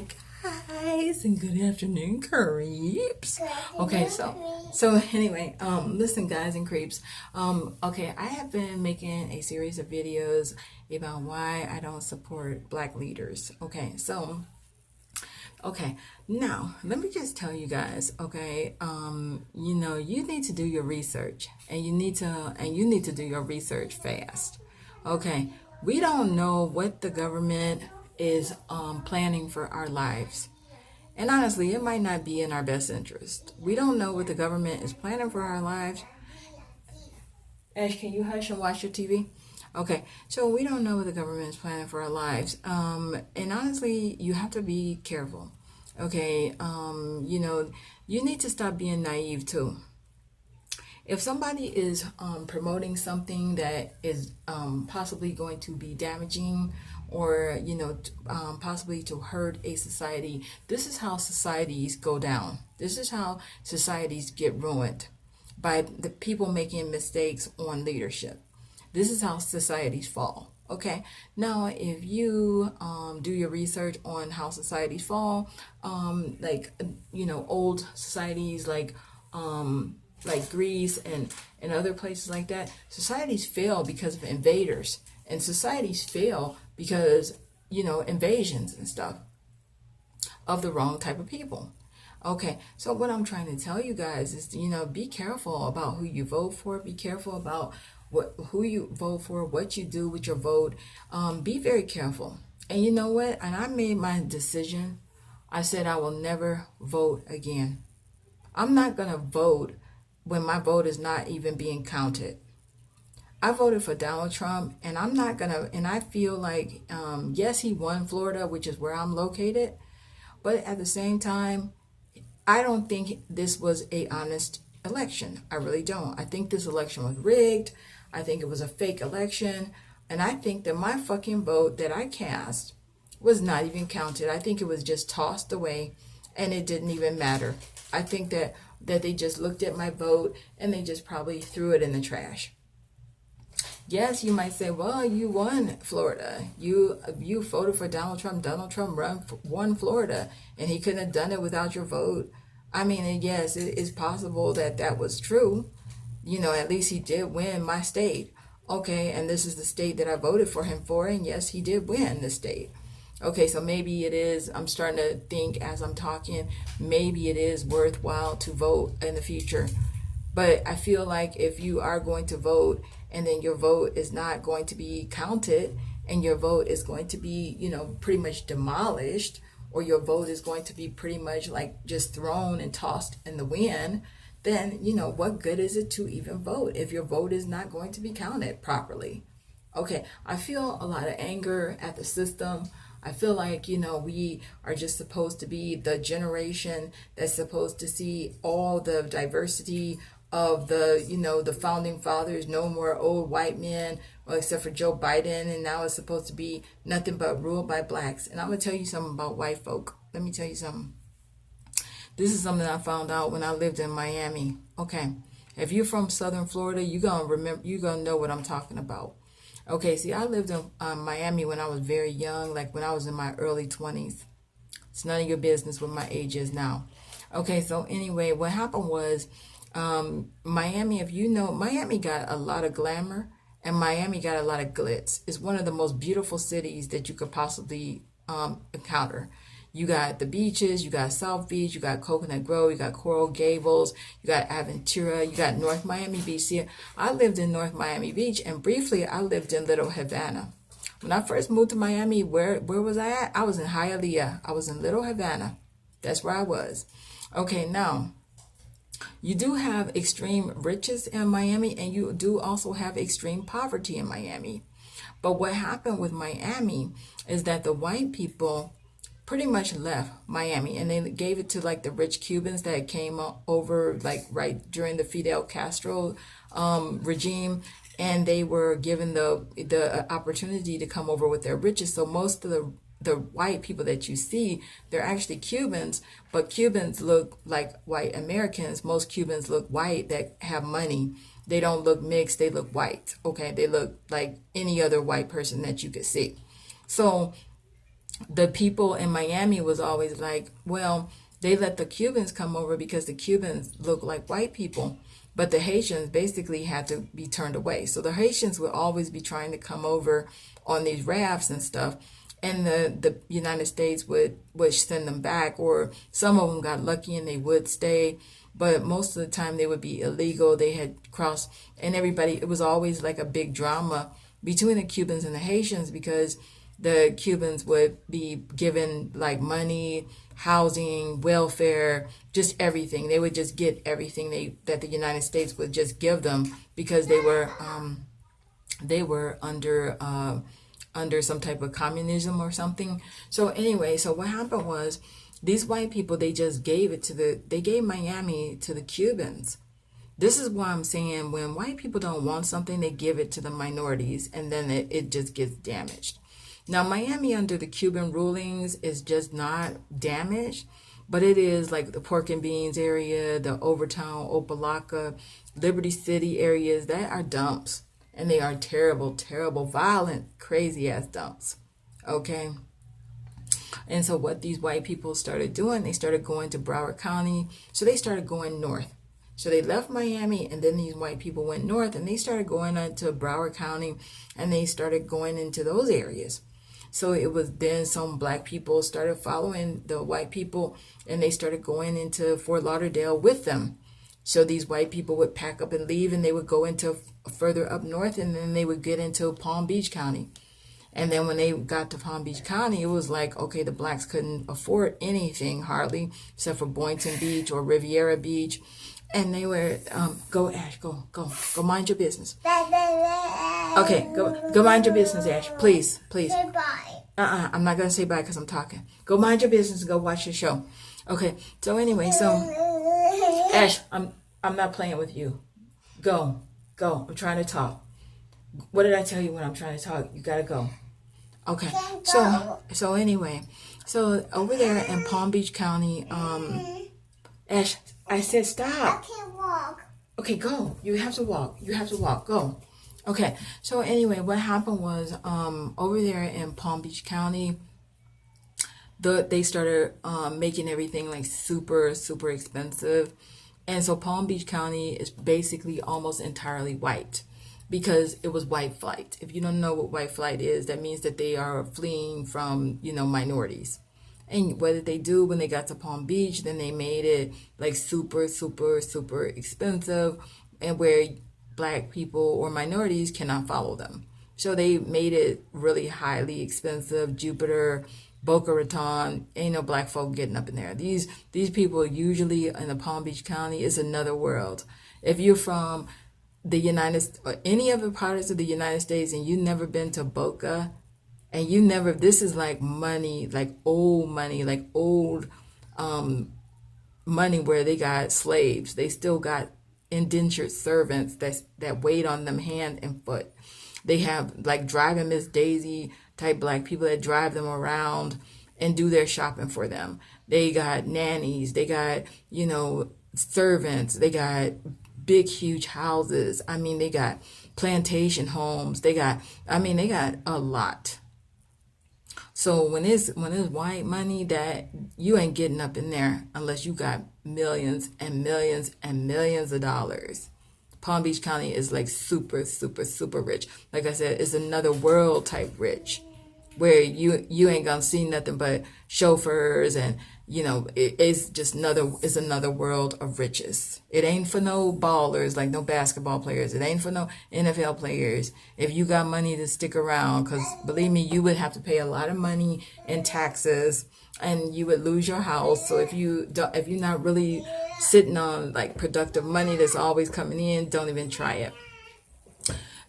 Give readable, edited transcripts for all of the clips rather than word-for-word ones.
Hi guys, and good afternoon, creeps. Okay, so anyway, listen, guys and creeps. Okay, I have been making a series of videos about why I don't support black leaders. Okay, now let me just tell you guys. Okay, you need to do your research, and you need to do your research fast. Okay, we don't know what the government is planning for our lives. And honestly, it might not be in our best interest. We don't know what the government is planning for our lives. Ash, can you hush and watch your TV? Okay, so we don't know what the government is planning for our lives. And honestly, you have to be careful. Okay, you need to stop being naive too. If somebody is promoting something that is possibly going to be damaging or possibly to hurt a society, this is how societies go down. This is how societies get ruined, by the people making mistakes on leadership. This is how societies fall. Okay, now if you do your research on how societies fall, old societies like Greece and other places like that, societies fail because of invaders, and societies fail because invasions and stuff of the wrong type of people. Okay, so what I'm trying to tell you guys is, be careful about who you vote for. Be careful about who you vote for, what you do with your vote. Be very careful. And you know what? And I made my decision. I said I will never vote again. I'm not going to vote when my vote is not even being counted. I voted for Donald Trump, and I'm not going to, and I feel like, yes, he won Florida, which is where I'm located. But at the same time, I don't think this was a honest election. I really don't. I think this election was rigged. I think it was a fake election. And I think that my fucking vote that I cast was not even counted. I think it was just tossed away and it didn't even matter. I think that they just looked at my vote and they just probably threw it in the trash. Yes, you might say, well, you won Florida. You voted for Donald Trump. Donald Trump won Florida, and he couldn't have done it without your vote. I mean, yes, it is possible that that was true. At least he did win my state. Okay, and this is the state that I voted for him for, and yes, he did win the state. Okay, so maybe it is, I'm starting to think as I'm talking, maybe it is worthwhile to vote in the future. But I feel like if you are going to vote and then your vote is not going to be counted and your vote is going to be, pretty much demolished, or your vote is going to be pretty much like just thrown and tossed in the wind, then, what good is it to even vote if your vote is not going to be counted properly? Okay, I feel a lot of anger at the system. I feel like, we are just supposed to be the generation that's supposed to see all the diversity of the founding fathers. No more old white men, well, except for Joe Biden, and now it's supposed to be nothing but ruled by blacks. And I'm going to tell you something about white folk. Let me tell you something. This is something I found out when I lived in Miami. Okay, if you're from Southern Florida, you're gonna know what I'm talking about. Okay, see, I lived in Miami when I was very young, like when I was in my early 20s. It's none of your business what my age is now. Okay, so anyway, what happened was, Miami, if you know, Miami got a lot of glamour and Miami got a lot of glitz. It's one of the most beautiful cities that you could possibly encounter. You got the beaches, you got South Beach, you got Coconut Grove, you got Coral Gables, you got Aventura, you got North Miami Beach. Here, I lived in North Miami Beach, and briefly I lived in Little Havana. When I first moved to Miami, where was I at? I was in Hialeah. I was in Little Havana. That's where I was. Okay, now, you do have extreme riches in Miami, and you do also have extreme poverty in Miami. But what happened with Miami is that the white people pretty much left Miami, and they gave it to like the rich Cubans that came over like right during the Fidel Castro regime, and they were given the opportunity to come over with their riches. So most of the white people that you see, they're actually Cubans, but Cubans look like white Americans. Most Cubans look white that have money. They don't look mixed, they look white. Okay, they look like any other white person that you could see. So the people in Miami was always like, well, they let the Cubans come over because the Cubans look like white people, but the Haitians basically had to be turned away. So the Haitians would always be trying to come over on these rafts and stuff, and the United States would send them back, or some of them got lucky and they would stay, but most of the time they would be illegal. They had crossed, and everybody, it was always like a big drama between the Cubans and the Haitians because the Cubans would be given like money, housing, welfare, just everything. They would just get everything that the United States would just give them because they were under some type of communism or something. So anyway, so what happened was these white people, they just gave they gave Miami to the Cubans. This is why I'm saying when white people don't want something, they give it to the minorities and then it just gets damaged. Now, Miami under the Cuban rulings is just not damaged, but it is like the Pork and Beans area, the Overtown, Opelika, Liberty City areas that are dumps. And they are terrible, terrible, violent, crazy ass dumps. Okay. And so what these white people started doing, they started going to Broward County. So they started going north. So they left Miami and then these white people went north and they started going into Broward County and they started going into those areas. So it was then some black people started following the white people and they started going into Fort Lauderdale with them. So these white people would pack up and leave and they would go into further up north and then they would get into Palm Beach County. And then when they got to Palm Beach County, it was like, okay, the blacks couldn't afford anything hardly except for Boynton Beach or Riviera Beach. And they were, go Ash, go mind your business. Okay, go mind your business, Ash. Please. Say bye. I'm not going to say bye because I'm talking. Go mind your business and go watch your show. Okay, so anyway, so Ash, I'm not playing with you. Go. I'm trying to talk. What did I tell you when I'm trying to talk? You got to go. Okay, so anyway, so over there in Palm Beach County, Ash, I said stop. I can't walk. Okay, go. You have to walk. Go. Okay. So anyway, what happened was over there in Palm Beach County, they started making everything like super, super expensive. And so Palm Beach County is basically almost entirely white because it was white flight. If you don't know what white flight is, that means that they are fleeing from, minorities. And what did they do when they got to Palm Beach? Then they made it like super, super, super expensive and where black people or minorities cannot follow them. So they made it really highly expensive. Jupiter, Boca Raton, ain't no black folk getting up in there. These people usually in the Palm Beach County is another world. If you're from the any other parts of the United States and you've never been to Boca, and this is like money, like old money, like old money where they got slaves. They still got indentured servants that wait on them hand and foot. They have like driving Miss Daisy type black people that drive them around and do their shopping for them. They got nannies. They got, servants. They got big, huge houses. I mean, they got plantation homes. They got a lot. So when it's white money, that you ain't getting up in there unless you got millions and millions and millions of dollars. Palm Beach County is like super, super, super rich. Like I said, it's another world type rich where you ain't gonna see nothing but chauffeurs and it's another world of riches. It ain't for no ballers, like no basketball players. It ain't for no NFL players. If you got money to stick around, because believe me, you would have to pay a lot of money in taxes and you would lose your house. So if you're not really sitting on like productive money that's always coming in, don't even try it.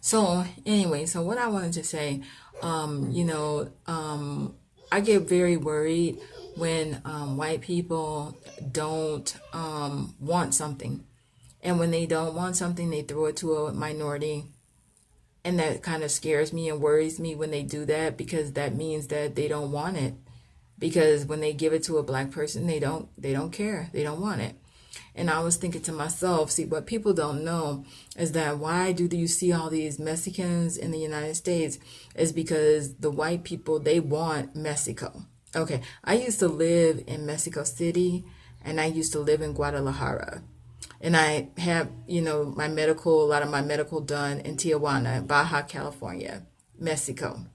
So anyway, so what I wanted to say, I get very worried when white people don't want something. And when they don't want something, they throw it to a minority. And that kind of scares me and worries me when they do that, because that means that they don't want it. Because when they give it to a black person, they don't care. They don't want it. And I was thinking to myself, see, what people don't know is that why do you see all these Mexicans in the United States is because the white people, they want Mexico. Okay, I used to live in Mexico City and I used to live in Guadalajara. And I have, my medical, a lot of my medical done in Tijuana, Baja California, Mexico.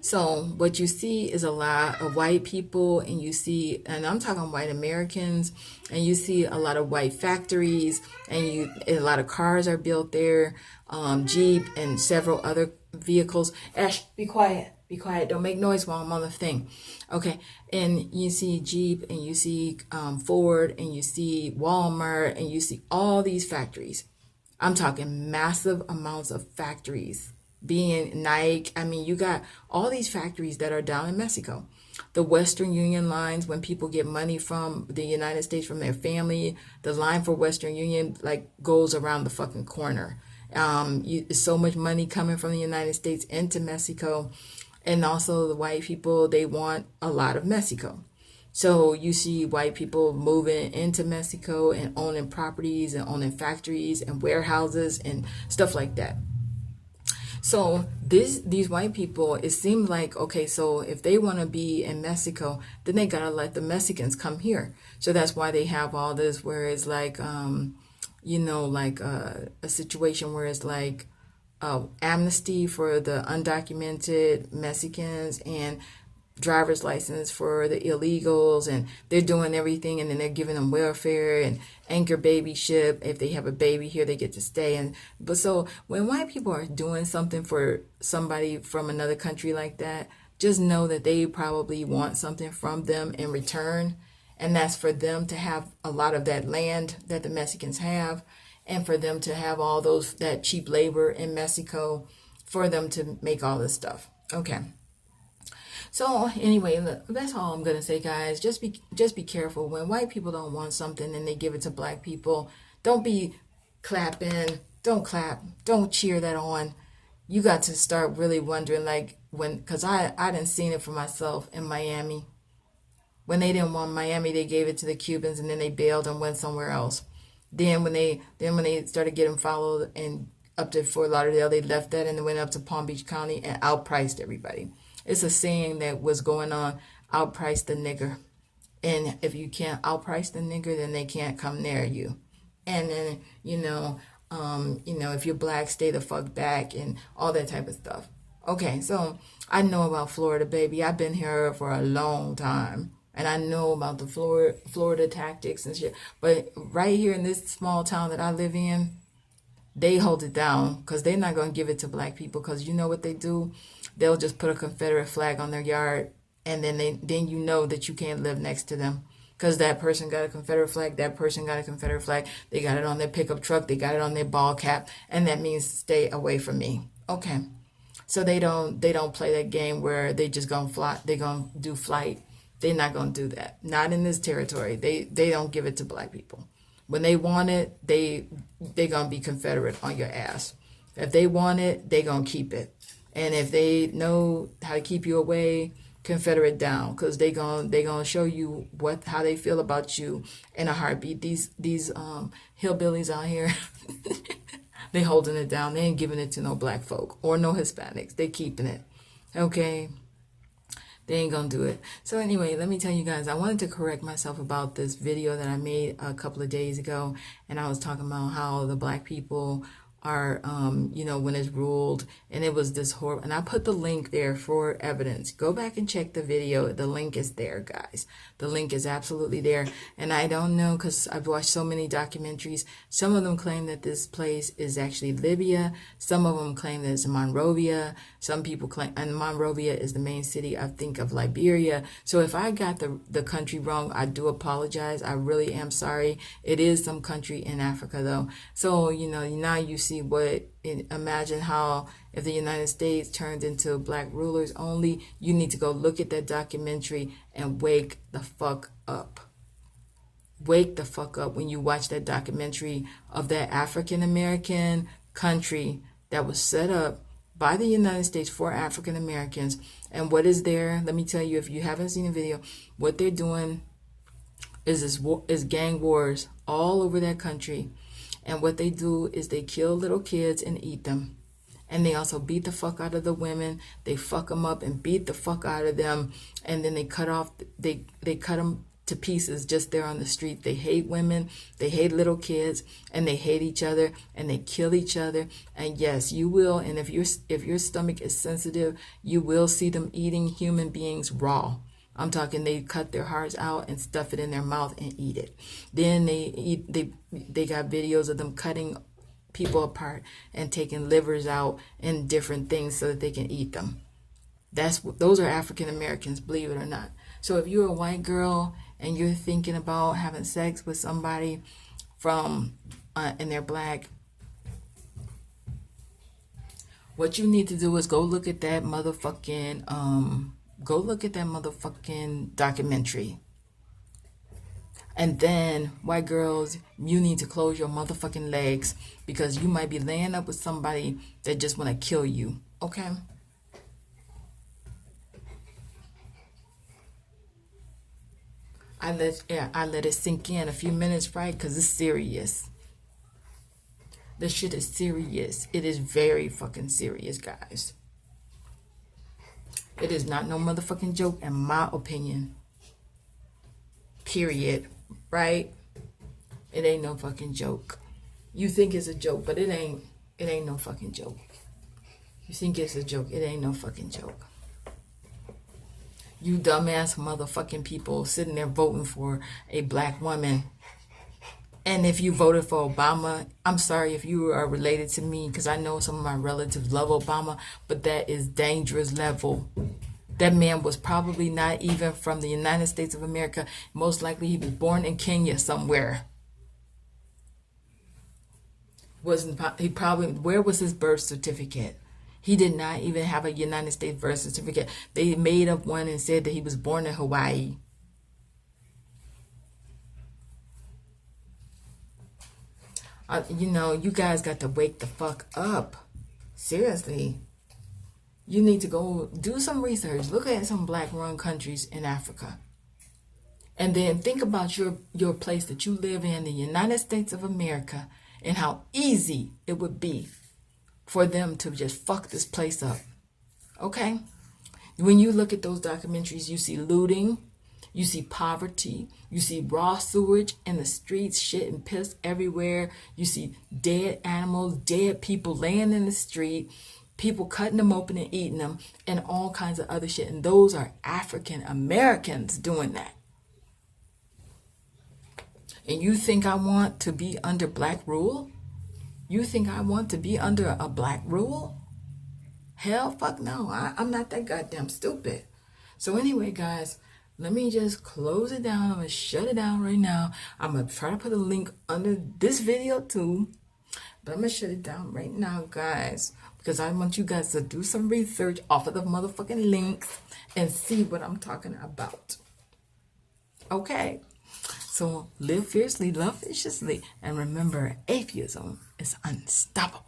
So what you see is a lot of white people, and you see, and I'm talking white Americans, and you see a lot of white factories, and a lot of cars are built there, Jeep and several other vehicles. Ash, be quiet. Be quiet. Don't make noise while I'm on the thing. Okay. And you see Jeep, and you see Ford, and you see Walmart, and you see all these factories. I'm talking massive amounts of factories. Being Nike, I mean, you got all these factories that are down in Mexico. The Western Union lines, when people get money from the United States from their family, the line for Western Union like goes around the fucking corner. So much money coming from the United States into Mexico. And also the white people, they want a lot of Mexico. So you see white people moving into Mexico and owning properties and owning factories and warehouses and stuff like that. So these white people, it seems like, okay, so if they want to be in Mexico, then they got to let the Mexicans come here. So that's why they have all this where it's like, like a situation where it's like amnesty for the undocumented Mexicans and driver's license for the illegals, and they're doing everything, and then they're giving them welfare and anchor babyship. If they have a baby here, they get to stay. But so when white people are doing something for somebody from another country like that, just know that they probably want something from them in return, and that's for them to have a lot of that land that the Mexicans have, and for them to have all that cheap labor in Mexico for them to make all this stuff. Okay. So anyway, look, that's all I'm gonna say, guys. Just be careful when white people don't want something and they give it to black people. Don't be clapping. Don't clap. Don't cheer that on. You got to start really wondering, like because I didn't seen it for myself in Miami. When they didn't want Miami, they gave it to the Cubans, and then they bailed and went somewhere else. Then when they started getting followed and up to Fort Lauderdale, they left that and they went up to Palm Beach County and outpriced everybody. It's a saying that was going on, outprice the nigger. And if you can't outprice the nigger, then they can't come near you. And then, if you're black, stay the fuck back and all that type of stuff. Okay, so I know about Florida, baby. I've been here for a long time. And I know about the Florida tactics and shit. But right here in this small town that I live in, they hold it down because they're not going to give it to black people, because you know what they do? They'll just put a Confederate flag on their yard, and then you know that you can't live next to them because that person got a Confederate flag, that person got a Confederate flag, they got it on their pickup truck, they got it on their ball cap, and that means stay away from me. Okay. So they don't play that game where they just gonna fly, they gonna do flight. They're not gonna do that. Not in this territory. They don't give it to black people. When they want it, they gonna be Confederate on your ass. If they want it, they gonna keep it. And if they know how to keep you away, Confederate down, because they gonna show you how they feel about you in a heartbeat. These hillbillies out here, they holding it down. They ain't giving it to no black folk or no Hispanics. They keeping it. Okay. They ain't gonna do it. So anyway, let me tell you guys, I wanted to correct myself about this video that I made a couple of days ago, and I was talking about how the black people are, when it's ruled, and it was this horrible, and I put the link there for evidence. Go back and check the video. The link is there, guys. The link is absolutely there. And I don't know, because I've watched so many documentaries. Some of them claim that this place is actually Libya. Some of them claim that it's Monrovia. Some people claim, and Monrovia is the main city, I think, of Liberia. So if I got the country wrong, I do apologize. I really am sorry. It is some country in Africa, though. So, now you see imagine how if the United States turned into black rulers only. You need to go look at that documentary and wake the fuck up. Wake the fuck up when you watch that documentary of that African American country that was set up by the United States for African Americans. And what is there? Let me tell you, if you haven't seen the video, what they're doing, is gang wars all over that country. And what they do is they kill little kids and eat them. And they also beat the fuck out of the women. They fuck them up and beat the fuck out of them. And then they cut them to pieces just there on the street. They hate women, they hate little kids, and they hate each other, and they kill each other. And yes, you will, and if your stomach is sensitive, you will see them eating human beings raw. I'm talking they cut their hearts out and stuff it in their mouth and eat it. Then they got videos of them cutting people apart and taking livers out and different things so that they can eat them. Those are African Americans, believe it or not. So if you're a white girl and you're thinking about having sex with somebody from and they're black, what you need to do is go look at that motherfucking documentary. And then, white girls, you need to close your motherfucking legs because you might be laying up with somebody that just want to kill you. Okay? I let it sink in a few minutes, right? Because it's serious. This shit is serious. It is very fucking serious, guys. It is not no motherfucking joke, in my opinion. Period. Right? It ain't no fucking joke. You think it's a joke, but it ain't no fucking joke. You think it's a joke, it ain't no fucking joke. You dumbass motherfucking people sitting there voting for a black woman. And if you voted for Obama, I'm sorry if you are related to me, because I know some of my relatives love Obama, but that is dangerous level. That man was probably not even from the United States of America. Most likely he was born in Kenya somewhere. Where was his birth certificate? He did not even have a United States birth certificate. They made up one and said that he was born in Hawaii. You guys got to wake the fuck up. Seriously. You need to go do some research. Look at some black-run countries in Africa. And then think about your place that you live in, the United States of America, and how easy it would be for them to just fuck this place up. Okay? When you look at those documentaries, you see looting, you see poverty, you see raw sewage in the streets, shit and piss everywhere. You see dead animals, dead people laying in the street, people cutting them open and eating them, and all kinds of other shit. And those are African Americans doing that. And you think I want to be under black rule? You think I want to be under a black rule? Hell, fuck no. I'm not that goddamn stupid. So anyway, guys, let me just close it down. I'm going to shut it down right now. I'm going to try to put a link under this video too. But I'm going to shut it down right now, guys, because I want you guys to do some research off of the motherfucking links and see what I'm talking about. Okay? So live fiercely, love viciously, and remember, atheism is unstoppable.